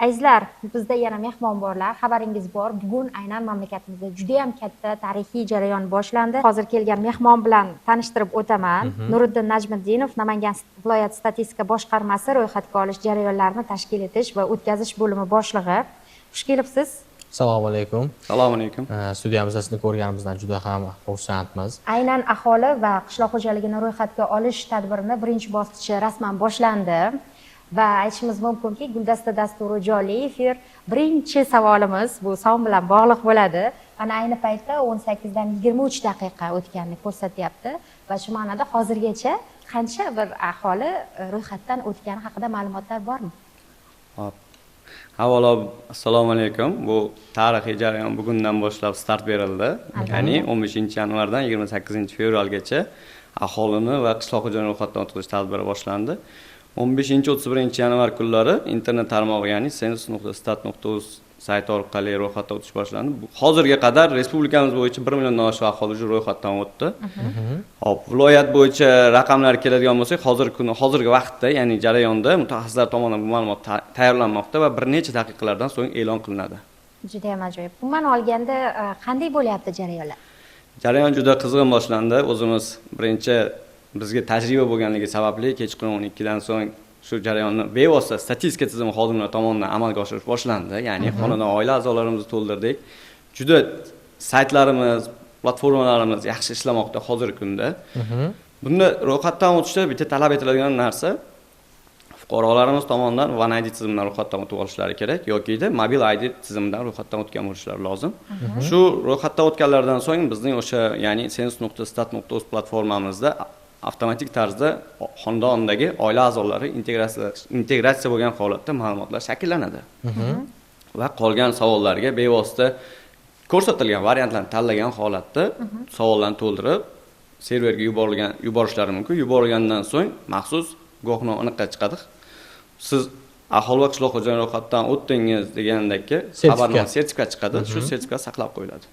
Azizlar, bizda yana mehmon borlar. Xabaringiz bor. Bugun aynan mamlakatimizda juda ham katta tarixiy jarayon boshlandi. Hozir kelgan mehmon bilan tanishtirib o'taman. Nuriddin Najmiddinov, Namangan viloyat statistika boshqarmasi ro'yxatga olish jarayonlarini tashkil etish va o'tkazish bo'limi boshlig'i. Xush kelibsiz. Assalomu alaykum. Assalomu alaykum. Studiyamizda sizni ko'rganimizdan juda ham xursandmiz. Aynan aholi va qishloq xo'jaligini ro'yxatga olish tadbirini birinchi bosqichi rasman boshlandi. Va aytishimiz mumkinki, Guldasta dasturi jonli efir. Birinchi savolimiz bu son bilan bog'liq bo'ladi. Ana ayni paytda 18 dan 23 daqiqa o'tganini ko'rsatyapti va shu ma'noda hozirgacha qancha bir aholi ro'yxatdan o'tgani haqida ma'lumotlar bormi? Hop. Avvalo assalomu alaykum. Bu tarixiy jarayon bugundan boshlab start berildi. Ya'ni 15-yanvardan 28-fevralgacha aholini va qishloq xo'jaligi ro'yxatdan o'tkazish tadbiri boshlandi. 15-31 yanvar kunlari internet tarmog'i, ya'ni census.stat.uz sayti orqali ro'yxatdan o'tish boshlandi. Hozirga qadar respublikamiz bo'yicha 1 milliondan oshiq aholi ro'yxatdan o'tdi. Hop, viloyat bo'yicha raqamlar keladigan bo'lsak, hozirgi vaqtda, ya'ni jarayonda mutaxassislar tomonidan bu ma'lumot tayyorlanmoqda va bir necha daqiqalardan so'ng e'lon qilinadi. Juda ham ajoyib. Umuman olganda qanday bo'lyapti jarayonlar? Jarayon juda qizg'in boshlandi. O'zimiz birinchi bizga tajriba bo'lganligi sababli kechqurun 12 dan so'ng shu jarayonni bevosita statistika tizimi xodimlari tomonidan amalga oshirish boshlandi. Ya'ni xonadon oila a'zolarimizni to'ldirdik. Juda saytlarimiz, platformalarimiz yaxshi ishlamoqda hozirgi kunda. Bunda ro'yxatdan o'tishda bitta talab etiladigan narsa fuqarolarimiz tomonidan One ID tizimidan ro'yxatdan o'tib olishlari kerak yoki mobil ID tizimidan ro'yxatdan o'tgan bo'lishlari lozim. Shu ro'yxatdan o'tganlardan so'ng bizning o'sha, ya'ni census.stat.uz platformamizda avtomatik tarzda xonadondagi oila a'zolari integratsiya bo'lgan holatda ma'lumotlar shakllanadi. Va qolgan savollarga bevosita ko'rsatilgan variantlarni tanlagan holatda savollarni to'ldirib serverga yuborishlari mumkin. Yuborilgandan so'ng maxsus guvohnoma aniqqa chiqadi. Siz aholi va qishloq xo'jaligi ro'yxatdan o'tdingiz degandagi xabarnoma sertifikat chiqadi. Shu sertifikat saqlab qo'yiladi.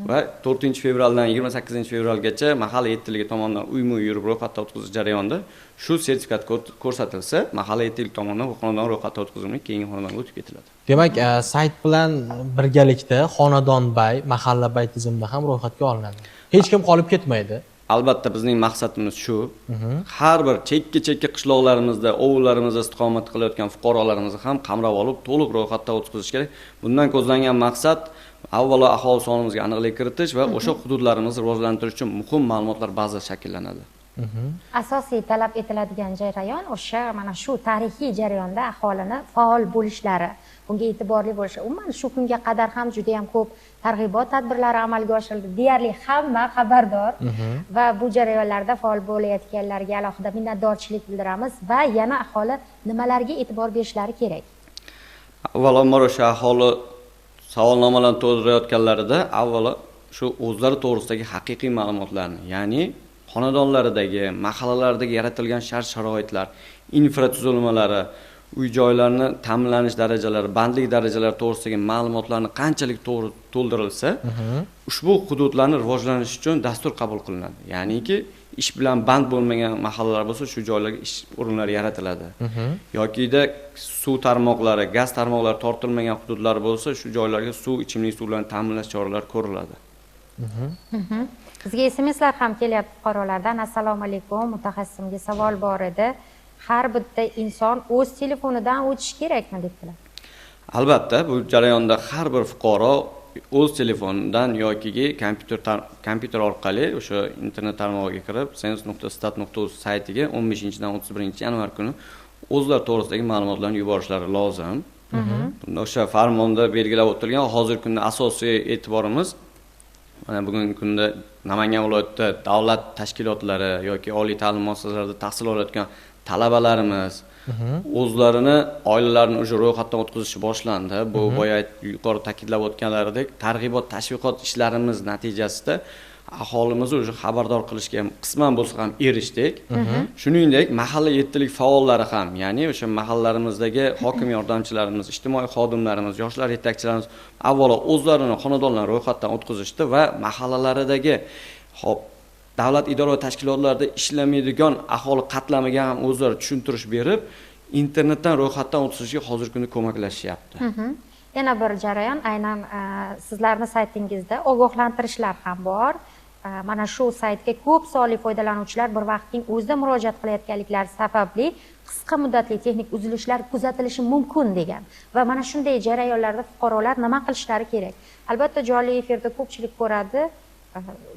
Va 4-fevraldan 28-fevralgacha mahalla yetkiligi tomonidan uyma-uy yurib ro'yxatdan o'tkazish jarayonida shu sertifikat ko'rsatilsa, mahalla yetkiligi tomonidan xonadon ro'yxatdan o'tkazilmay keyingi xonadonga o'tib ketiladi. Demak, sayt bilan birgalikda xonadonbay, mahallabay tizimida ham ro'yxatga olinadi. Hech kim qolib ketmaydi. Albatta bizning maqsadimiz shu. Har bir chekka qishloqlarimizda, ovullarimizda istiqomat qilayotgan fuqarolarimizni ham qamrab olib, to'liq ro'yxatdan o'tkazish kerak. Bundan ko'zlangan maqsad avvalo aholi sonimizga aniqlik kiritish va o'sha hududlarimizni rivojlantirish uchun muhim ma'lumotlar bazasi shakllanadi. Asosiy talab etiladigan jarayon o'sha mana shu tarixiy jarayonda aholini faol bo'lishlari, bunga e'tiborli bo'lishi. Umuman shu kunga qadar ham juda ham ko'p targ'ibot tadbirlari amalga oshirildi. Deyarli hamma xabardor va bu jarayonlarda faol bo'layotganlarga alohida minnatdorchilik bildiramiz va yana aholi nimalarga e'tibor berishlari kerak? Avvalambor o'sha aholi savolnomalarni to'ldirayotganlarida avvalo shu o'zlari to'g'risidagi haqiqiy ma'lumotlarni, ya'ni xonadonlaridagi, mahallalardagi yaratilgan shart-sharoitlar, infratuzilmalari, uy-joylarni ta'minlanish darajalari, bandlik darajalari to'g'risidagi ma'lumotlarni qanchalik to'g'ri to'ldirilsa, ushbu hududlarni rivojlanish uchun dastur qabul qilinadi. Ya'niki ish bilan band bo'lmagan mahallalar bo'lsa, shu joylarga ish o'rinlari yaratiladi. Yokida suv tarmoqlari, gaz tarmoqlari tortilmagan hududlar bo'lsa, shu joylarga suv, ichimlik suvlarini ta'minlash choralari ko'riladi. Bizga SMSlar ham kelyapti fuqarolardan. Assalomu alaykum, mutaxassisimga savol bor edi. Har bitta inson o'z telefonidan o'tishi kerakmi debdilar? Albatta, bu jarayonda har bir fuqaro o'z telefonidan yoki kompyuter orqali o'sha internet tarmog'iga kirib, census.stat.uz saytiga 15-dan 31-yanvar kuni o'zlari to'g'risidagi ma'lumotlarni yuborishlari lozim. Bunda o'sha farmonda belgilab o'tilgan hozirgi kunda asosiy e'tiborimiz mana bugungi kunda Namangan viloyatida davlat tashkilotlari yoki oliy ta'lim muassasalarida tahsil olayotgan talabalarimiz o'zlarini oilalarini o'sha ro'yxatdan o'tkazishi boshlandi. Bu boya yuqori ta'kidlab o'tganlaridek targ'ibot tashviqot ishlarimiz natijasida aholimizni o'sha xabardor qilishga qisman bo'lsa ham erishdik. Shuningdek, mahalla yetkiligi faollari ham, ya'ni o'sha mahallalarimizdagi hokim yordamchilarimiz, ijtimoiy xodimlarimiz, yoshlar yetakchilarimiz avvalo o'zlarini xonadonlarini ro'yxatdan o'tkazishdi va mahallalaridagi davlat idora va tashkilotlarida ishlamaydigan aholi qatlamiga ham o'zlari tushuntirish berib, internetdan ro'yxatdan o'tkazishga hozirgi kunda ko'maklashyapti. Yana bir jarayon aynan sizlarning saytingizda ogohlantirishlar ham bor. Mana shu saytga ko'p sonli foydalanuvchilar bir vaqtning o'zida murojaat qilayotganliklari sababli qisqa muddatli texnik uzilishlar kuzatilishi mumkin degan. Va mana shunday jarayonlarda fuqarolar nima qilishlari kerak? Albatta jonli efirda ko'pchilik ko'radi.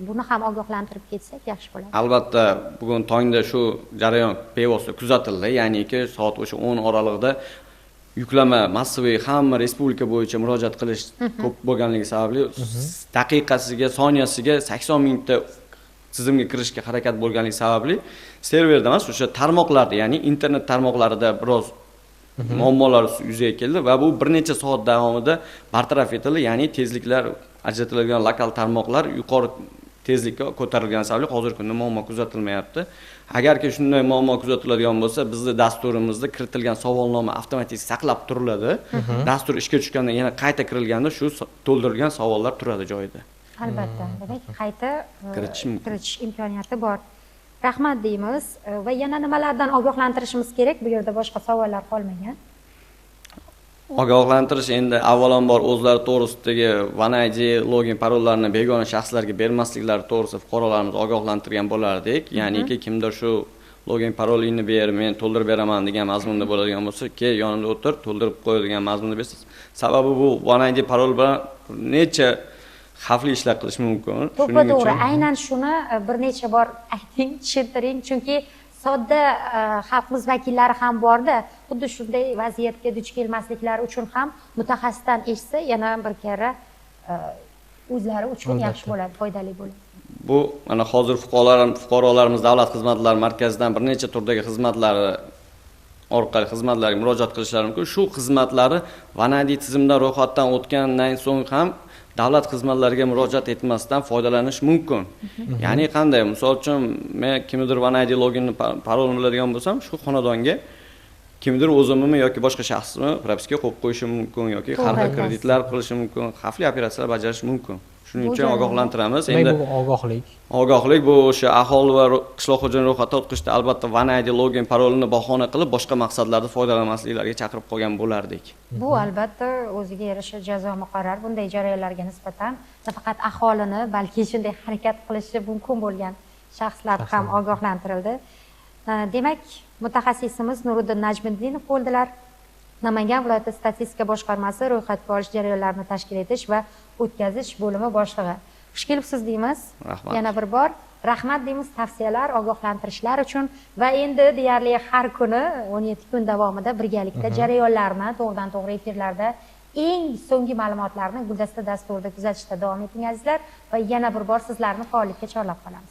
Buni ham ogohlantirib ketsak yaxshi bo'ladi. Albatta, bugun tongda shu jarayon bevosita kuzatildi, ya'niki soat o'sha 10 oralig'ida yuklama massiviy hamma respublika bo'yicha murojaat qilish ko'p bo'lganligi sababli daqiqasiga, soniyasiga 80 mingta tizimga kirishga harakat bo'lganligi sababli serverda emas, o'sha tarmoqlarda, ya'ni internet tarmoqlarida biroz muammolar yuzaga keldi va bu bir necha soat davomida bartaraf etildi, ya'ni tezliklar ajratiladigan lokal tarmoqlar yuqori tezlikka ko'tarilgani sababli hozirgi kunda muammo kuzatilmayapti. Agarki shunday muammo kuzatiladigan bo'lsa, bizning dasturimizda kiritilgan savolnoma avtomatik saqlab turiladi. Dastur ishga tushganda yana qayta kirilganda shu to'ldirilgan savollar turadi joyida. Albatta, demak qayta kiritish kiritish imkoniyati bor. Rahmat deymiz va yana nimalardan ogohlantirishimiz kerak? Bu yerda boshqa savollar qolmagan. Ogohlantirish endi avvalambor o'zlari to'g'risidagi One ID login parollarini begona shaxslarga bermasliklari to'g'risida fuqarolarimiz ogohlantirgan bo'lardik. Ya'niki kimdir shu login parolingni ber, men to'ldirib beraman degan mazmunda bo'ladigan bo'lsa, "Kel, yonimda o'tir, to'ldirib qo'y" degan mazmunda bersiz. Sababi bu One ID parol bilan necha xavfli ishlar qilish mumkin. To'g'ri, aynan shuni bir necha bor ayting, tushuntiring, chunki sodda xalqimiz vakillari ham borda, xuddi shunday vaziyatga duch kelmasliklari uchun ham mutaxassisdan eshitsa yana bir karra o'zlari uchun yaxshi bo'ladi, foydali bo'ladi. Bu mana hozir fuqarolarimiz davlat xizmatlari markazidan bir necha turdagi xizmatlari orqali xizmatlarga murojaat qilishlari mumkin. Shu xizmatlari One ID tizimdan ro'yxatdan o'tgandan so'ng ham davlat xizmatlariga murojaat etmasdan foydalanish mumkin. Ya'ni qanday? Misol uchun, men kimdir One ID loginni parolini biladigan bo'lsam, shu xonadonga kimdir o'zimmi yoki boshqa shaxsmi propiska qo'yib qo'yishi mumkin yoki har xil kreditlar qilishi mumkin, xavfli operatsiyalar bajarish mumkin. Shuning uchun ogohlantiramiz. Endi bu ogohlik. Ogohlik bu o'sha aholi va qishloq xo'jaligi ro'yxatdan o'tkazishda albatta One ID login parolini bahona qilib boshqa maqsadlarda foydalanmasliklariga chaqirib qolgan bo'lardik. Bu albatta o'ziga yarasha jazo muqarrar. Bunday jarayonlarga nisbatan nafaqat aholini, balki shunday harakat qilishi mumkin bo'lgan shaxslar ham ogohlantirildi. Demak, mutaxassisimiz Nuriddin Najmiddinov bo'ldilar. Namangan viloyati statistika boshqarmasi ro'yxatga olish jarayonlarini tashkil etish va o'tkazish bo'limi boshlig'i. Xush kelibsiz deymiz. Rahmat. Yana bir bor rahmat deymiz tavsiyalar, ogohlantirishlar uchun va endi deyarli har kuni 17 kun davomida birgalikda jarayonlarni to'g'ridan-to'g'ri efirlarda eng so'nggi ma'lumotlarni Guldasta dasturida kuzatishda davom eting azizlar va yana bir bor sizlarni faollikka chorlab qolamiz.